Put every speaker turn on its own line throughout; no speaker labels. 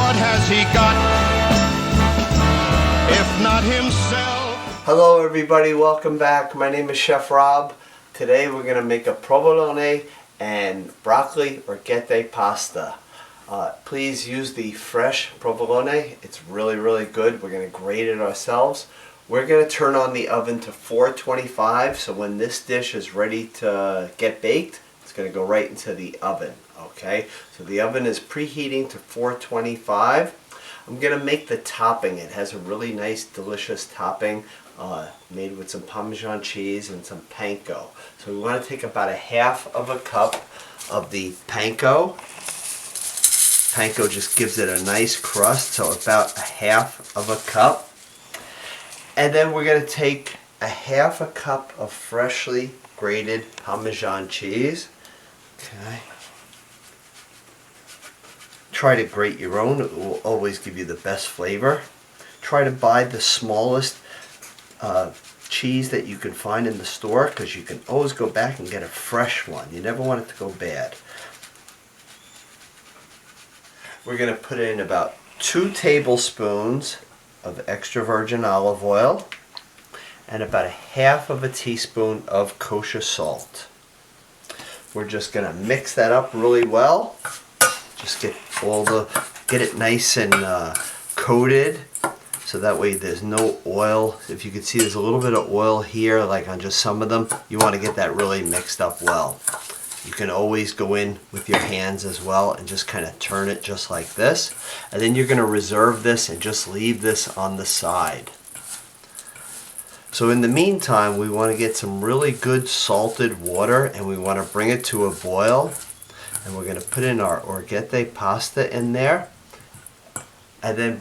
what has he got, if not himself?
Hello everybody, welcome back. My name is Chef Rob. Today we're going to make a provolone and broccoli orecchiette pasta. Please use the fresh provolone. It's really good. We're going to grate it ourselves. We're going to turn on the oven to 425, so when this dish is ready to get baked, it's going to go right into the oven. Okay, so the oven is preheating to 425. I'm going to make the topping. It has a really nice, delicious topping made with some Parmesan cheese and some panko. So we want to take about a half of a cup of the panko. Panko just gives it a nice crust, so about a half of a cup. And then we're going to take a half a cup of freshly grated Parmesan cheese. Okay. Try to grate your own. It will always give you the best flavor. Try to buy the smallest cheese that you can find in the store, because you can always go back and get a fresh one. You never want it to go bad. We're going to put in about 2 tablespoons of extra virgin olive oil and about a half of a teaspoon of kosher salt. We're just going to mix that up really well. Just get it nice and coated, so that way there's no oil. If you can see, there's a little bit of oil here, like on just some of them. You want to get that really mixed up well. You can always go in with your hands as well and just kind of turn it just like this. And then you're going to reserve this and just leave this on the side. So in the meantime, we want to get some really good salted water, and we want to bring it to a boil. And we're going to put in our orecchiette pasta in there. And then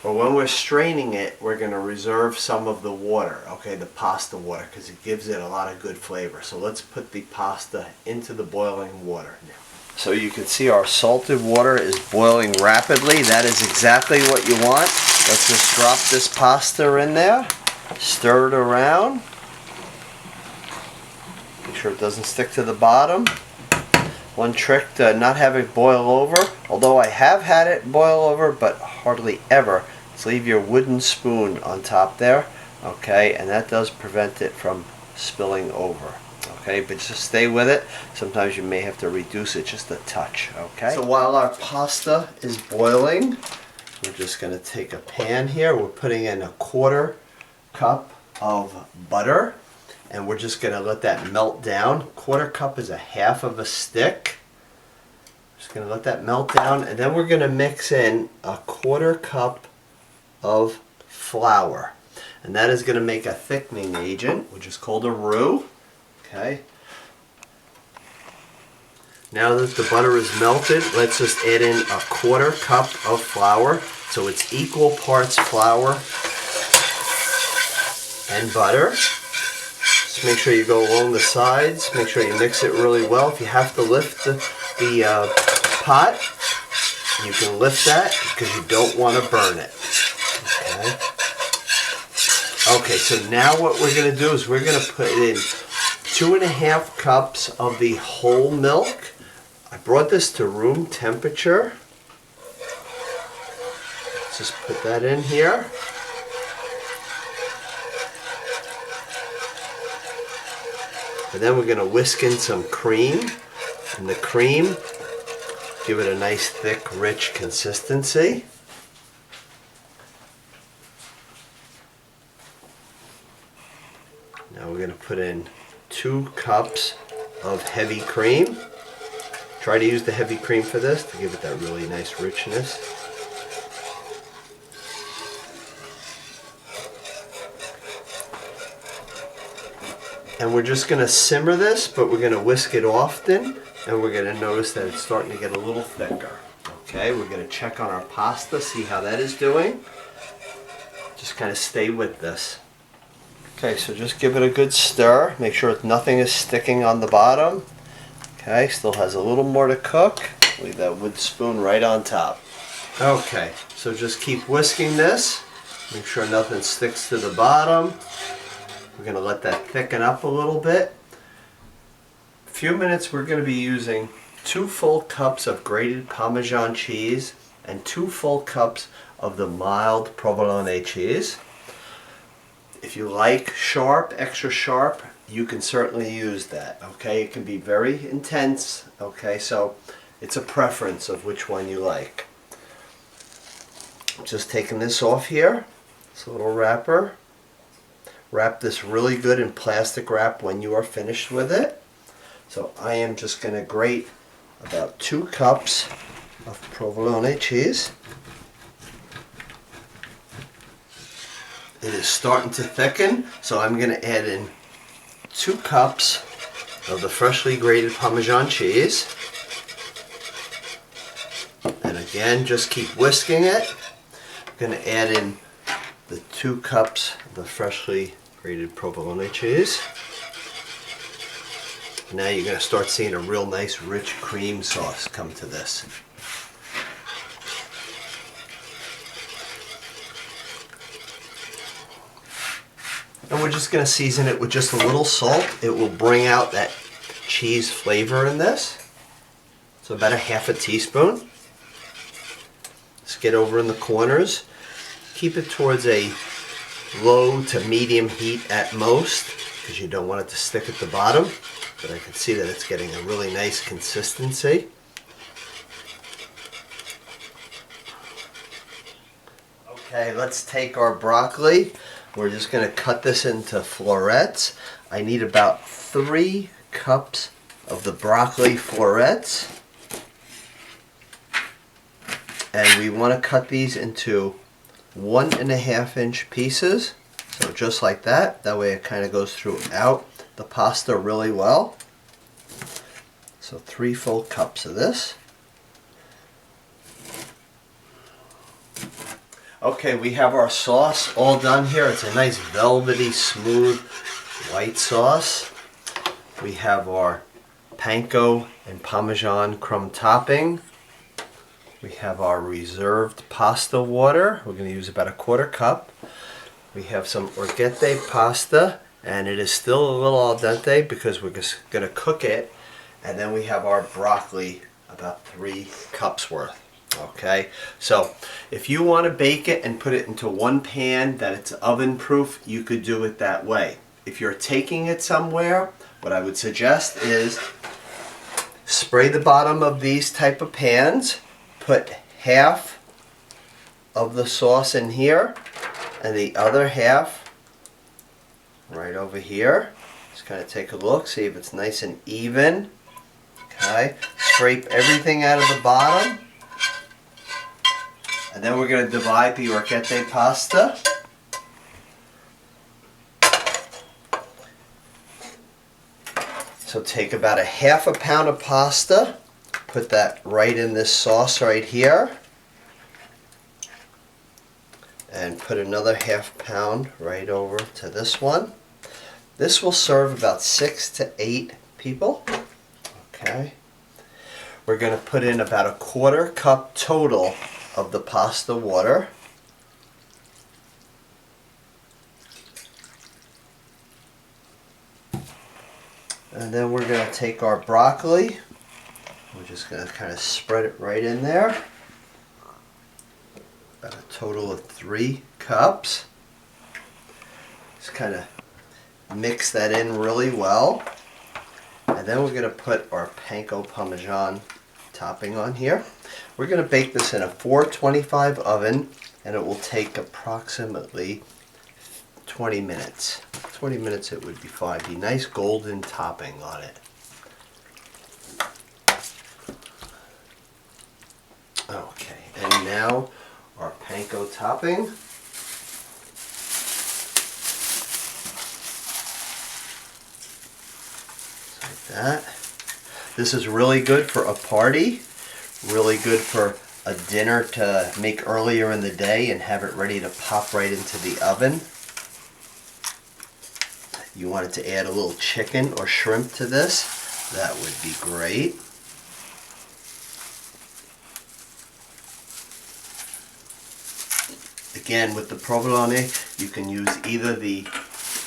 when we're straining it, we're going to reserve some of the water, okay, the pasta water, because it gives it a lot of good flavor. So let's put the pasta into the boiling water now. So you can see our salted water is boiling rapidly. That is exactly what you want. Let's just drop this pasta in there, stir it around. Make sure it doesn't stick to the bottom. One trick to not have it boil over, although I have had it boil over, but hardly ever, is leave your wooden spoon on top there, okay, and that does prevent it from spilling over, okay, but just stay with it. Sometimes you may have to reduce it just a touch, okay. So while our pasta is boiling, we're just going to take a pan here. We're putting in a 1/4 cup of butter. And we're just going to let that melt down. 1/4 cup is a half of a stick. Just going to let that melt down. And then we're going to mix in a 1/4 cup of flour. And that is going to make a thickening agent, which is called a roux. Okay. Now that the butter is melted, let's just add in a 1/4 cup of flour. So it's equal parts flour and butter. Just make sure you go along the sides. Make sure you mix it really well. If you have to lift the pot, you can lift that, because you don't want to burn it. Okay. Okay, so now what we're going to do is we're going to put in 2½ cups of the whole milk. I brought this to room temperature. Let's just put that in here. And then we're going to whisk in some cream, and the cream, give it a nice thick, rich consistency. Now we're going to put in 2 cups of heavy cream. Try to use the heavy cream for this to give it that really nice richness. And we're just going to simmer this, but we're going to whisk it often, and we're going to notice that it's starting to get a little thicker. Okay, we're going to check on our pasta, see how that is doing. Just kind of stay with this. Okay, so just give it a good stir. Make sure nothing is sticking on the bottom. Okay, still has a little more to cook. Leave that wood spoon right on top. Okay, so just keep whisking this. Make sure nothing sticks to the bottom. We're going to let that thicken up a little bit. A few minutes we're going to be using 2 full cups of grated Parmesan cheese and 2 full cups of the mild Provolone cheese. If you like sharp, extra sharp, you can certainly use that, okay? It can be very intense, okay? So it's a preference of which one you like. Just taking this off here. It's a little wrapper. Wrap this really good in plastic wrap when you are finished with it. So I am just going to grate about 2 cups of provolone cheese. It is starting to thicken, so I'm going to add in 2 cups of the freshly grated Parmesan cheese. And again, just keep whisking it. I'm going to add in the 2 cups of the freshly grated provolone cheese. Now you're going to start seeing a real nice rich cream sauce come to this. And we're just going to season it with just a little salt. It will bring out that cheese flavor in this. So about a half a teaspoon. Let's get over in the corners. Keep it towards a low to medium heat at most, because you don't want it to stick at the bottom. But I can see that it's getting a really nice consistency. Okay, let's take our broccoli. We're just going to cut this into florets. I need about 3 cups of the broccoli florets. And we want to cut these into 1.5 inch pieces. So just like that. That way it kind of goes throughout the pasta really well. So 3 full cups of this. Okay, we have our sauce all done here. It's a nice velvety, smooth white sauce. We have our panko and Parmesan crumb topping. We have our reserved pasta water. We're going to use about a 1/4 cup. We have some Orecchiette pasta, and it is still a little al dente because we're just going to cook it. And then we have our broccoli, about 3 cups worth. Okay, so if you want to bake it and put it into one pan that it's oven proof, you could do it that way. If you're taking it somewhere, what I would suggest is spray the bottom of these type of pans, put half of the sauce in here and the other half right over here. Just kind of take a look, see if it's nice and even. Okay, scrape everything out of the bottom. And then we're going to divide the Orecchiette pasta. So take about a 1/2 pound of pasta, put that right in this sauce right here, and put another 1/2 pound right over to this one. This will serve about 6 to 8 people. Okay. We're going to put in about a 1/4 cup total of the pasta water. And then we're going to take our broccoli. We're just going to kind of spread it right in there. About a total of 3 cups. Just kind of mix that in really well. And then we're going to put our panko Parmesan topping on here. We're going to bake this in a 425 oven, and it will take approximately 20 minutes. 20 minutes it would be fine. Be nice golden topping on it. Okay, and now our panko topping. Like that. This is really good for a party, really good for a dinner to make earlier in the day and have it ready to pop right into the oven. You wanted to add a little chicken or shrimp to this, that would be great. Again, with the provolone, you can use either the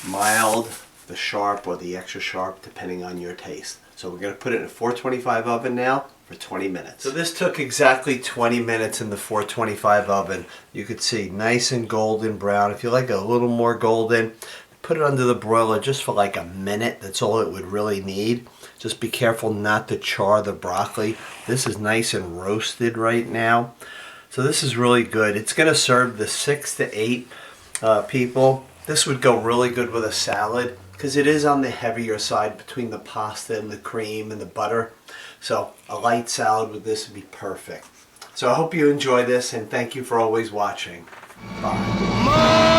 mild, the sharp, or the extra sharp, depending on your taste. So we're going to put it in a 425 oven now for 20 minutes. So this took exactly 20 minutes in the 425 oven. You could see nice and golden brown. If you like a little more golden, put it under the broiler just for like a minute. That's all it would really need. Just be careful not to char the broccoli. This is nice and roasted right now. So this is really good. It's going to serve the 6 to 8 people. This would go really good with a salad because it is on the heavier side between the pasta and the cream and the butter. So a light salad with this would be perfect. So I hope you enjoy this, and thank you for always watching. Bye.